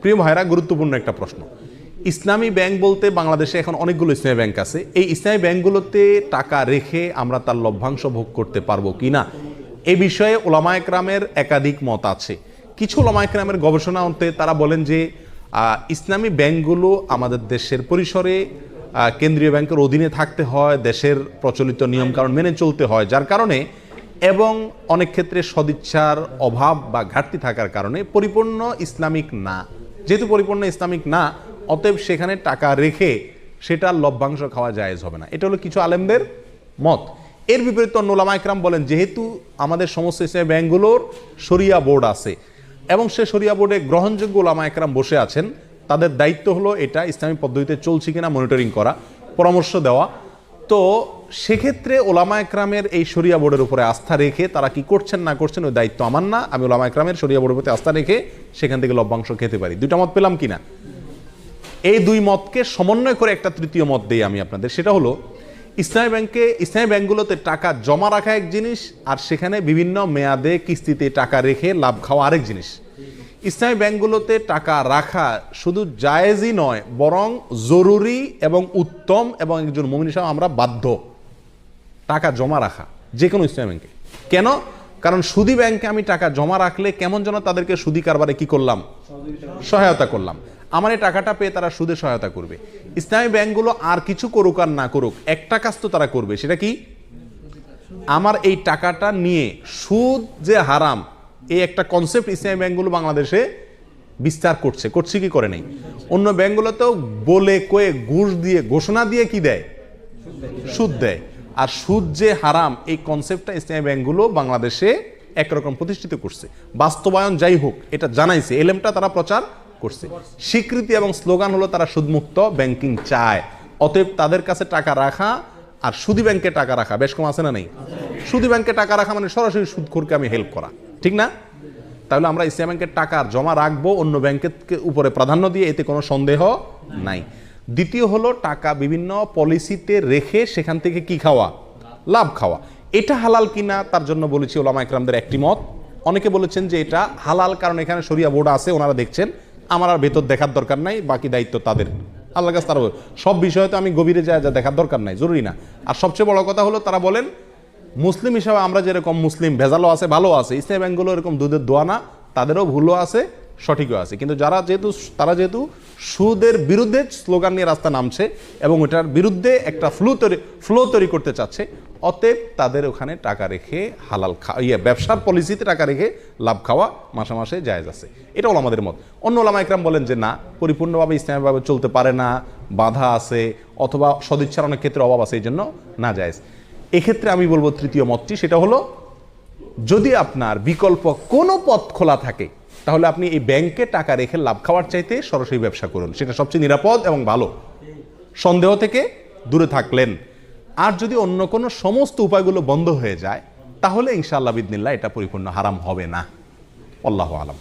প্রিয় ভাইরা, গুরুত্বপূর্ণ একটা প্রশ্ন। ইসলামী ব্যাংক বলতে বাংলাদেশে এখন অনেকগুলো ইসলামী ব্যাংক আছে। এই ইসলামী ব্যাংকগুলোতে টাকা রেখে আমরা তার লভ্যাংশ ভোগ করতে পারবো কিনা, এ বিষয়ে ওলামায়ে কেরামের একাধিক মত আছে। কিছু ওলামায়ে কেরামের গবেষণা অন্তে তারা বলেন যে ইসলামী ব্যাংকগুলো আমাদের দেশের পরিসরে কেন্দ্রীয় ব্যাংকের অধীনে থাকতে হয়, দেশের প্রচলিত নিয়মকানুন মেনে চলতে হয়, যার কারণে এবং অনেক ক্ষেত্রে সদিচ্ছার অভাব বা ঘাটতি থাকার কারণে পরিপূর্ণ ইসলামিক না। যেহেতু পরিপূর্ণ ইসলামিক না, অতএব সেখানে টাকা রেখে সেটার লভ্যাংশ খাওয়া জায়েজ হবে না। এটা হলো কিছু আলেমদের মত। এর বিপরীতে অন্য ওলামায়ে কেরাম বলেন, যেহেতু আমাদের সমস্ত ইসলামী ব্যাংকগুলোর শরিয়া বোর্ড আছে এবং সে শরিয়া বোর্ডে গ্রহণযোগ্য ওলামায়ে কেরাম বসে আছেন, তাদের দায়িত্ব হলো এটা ইসলামী পদ্ধতিতে চলছে কিনা মনিটরিং করা, পরামর্শ দেওয়া। তো সেক্ষেত্রে ওলামায়ে কেরামের এই শরিয়া বোর্ডের উপরে আস্থা রেখে তারা কি করছেন না করছেন ওই দায়িত্ব আমার না। আমি ওলামায়ে কেরামের শরিয়া বোর্ডের প্রতি আস্থা রেখে সেখান থেকে লভ্যাংশ খেতে পারি। দুইটা মত পেলাম কিনা? এই দুই মতকে সমন্বয় করে একটা তৃতীয় মত দিই আমি আপনাদের। সেটা হলো ইসলামী ব্যাংকগুলোতে টাকা জমা রাখা এক জিনিস, আর সেখানে বিভিন্ন মেয়াদে কিস্তিতে টাকা রেখে লাভ খাওয়া আরেক জিনিস। ইসলামী ব্যাংকগুলোতে টাকা রাখা শুধু জায়েজই নয়, বরং জরুরি এবং উত্তম, এবং একজন মুমিন হিসেবে আমরা বাধ্য টাকা জমা রাখা যে কোনো ইসলামী ব্যাংকে। কেন? কারণ সুদী ব্যাংকে আমি টাকা জমা রাখলে কেমন যেন তাদেরকে সুদী কারবারে কি করলাম, সহায়তা করলাম। আমার এই টাকাটা পেয়ে তারা সুদে সহায়তা করবে। ইসলামী ব্যাংকগুলো আর কিছু করুক আর না করুক, একটা কাজ তো তারা করবে, সেটা কি? আমার এই টাকাটা নিয়ে সুদ যে হারাম, এই একটা কনসেপ্ট ইসলামী ব্যাংকগুলো বাংলাদেশে বিস্তার করছে কি করে নেই? অন্য ব্যাংকগুলোতেও বলে কয়ে ঘুষ দিয়ে ঘোষণা দিয়ে কি দেয়, সুদ দেয়। আর সুদ যে হারাম, এই কনসেপ্টটা ইসলামী ব্যাংকগুলো বাংলাদেশে একরকম প্রতিষ্ঠিত করছে। বাস্তবায়ন যাই হোক, এটা জানাইছে, এলেমটা তারা প্রচার করছে। স্বীকৃতি এবং স্লোগান হলো তারা সুদমুক্ত ব্যাংকিং চায়। অতএব তাদের কাছে টাকা রাখা আর সুদী ব্যাংকে টাকা রাখা বেশ কম আছে না নেই? সুদী ব্যাংকে টাকা রাখা মানে সরাসরি সুদখোরকে আমি হেল্প করা, ঠিক না? তাহলে আমরা ইসলামী ব্যাংকের টাকা জমা রাখবো অন্য ব্যাংকের উপরে প্রাধান্য দিয়ে, এতে কোনো সন্দেহ নাই। দ্বিতীয় হলো টাকা বিভিন্ন পলিসিতে রেখে সেখান থেকে কি খাওয়া, লাভ খাওয়া। এটা হালাল কিনা তার জন্য বলেছি ওলামায়ে কেরামদের একটি মত। অনেকে বলেছেন যে এটা হালাল, কারণ এখানে শরিয়া বোর্ড আছে, ওনারা দেখছেন, আমার আর ভেতর দেখার দরকার নাই, বাকি দায়িত্ব তাদের, আল্লাহর কাছে তারা সব বিষয়ে তো আমি গভীরে যা দেখার দরকার নাই, জরুরি না। আর সবচেয়ে বড় কথা হলো তারা বলেন মুসলিম হিসাবে আমরা যেরকম মুসলিম, ভেজালও আছে ভালো আছে, ইসলামী ব্যাংকগুলো এরকম দুধের দোয়া না, তাদেরও ভুলও আছে সঠিকও আছে। কিন্তু তারা যেহেতু সুদের বিরুদ্ধে স্লোগান নিয়ে রাস্তা নামছে এবং ওটার বিরুদ্ধে একটা ফ্লো তৈরি করতে চাচ্ছে, অতএব তাদের ওখানে টাকা রেখে হালাল ব্যবসার পলিসিতে টাকা রেখে লাভ খাওয়া মাসে মাসে জায়েজ আছে। এটা হলো আমাদের মত। অন্য ওলামায়ে কেরাম বলেন যে না, পরিপূর্ণভাবে ইসলামীভাবে চলতে পারে না, বাধা আছে, অথবা সদিচ্ছার অনেক ক্ষেত্রে অভাব আছে, এই জন্য না জায়েজ। এক্ষেত্রে আমি বলবো তৃতীয় মতটি, সেটা হলো যদি আপনার বিকল্প কোনো পথ খোলা থাকে, তাহলে আপনি এই ব্যাংকে টাকা রেখে লাভ খাওয়ার চাইতে সরাসরি ব্যবসা করুন, সেটা সবচেয়ে নিরাপদ এবং ভালো, সন্দেহ থেকে দূরে থাকলেন। আর যদি অন্য কোনো সমস্ত উপায়গুলো বন্ধ হয়ে যায়, তাহলে ইনশাআল্লাহ বিদিনিল্লাহ এটা পরিপূর্ণ হারাম হবে না। আল্লাহু আলাম।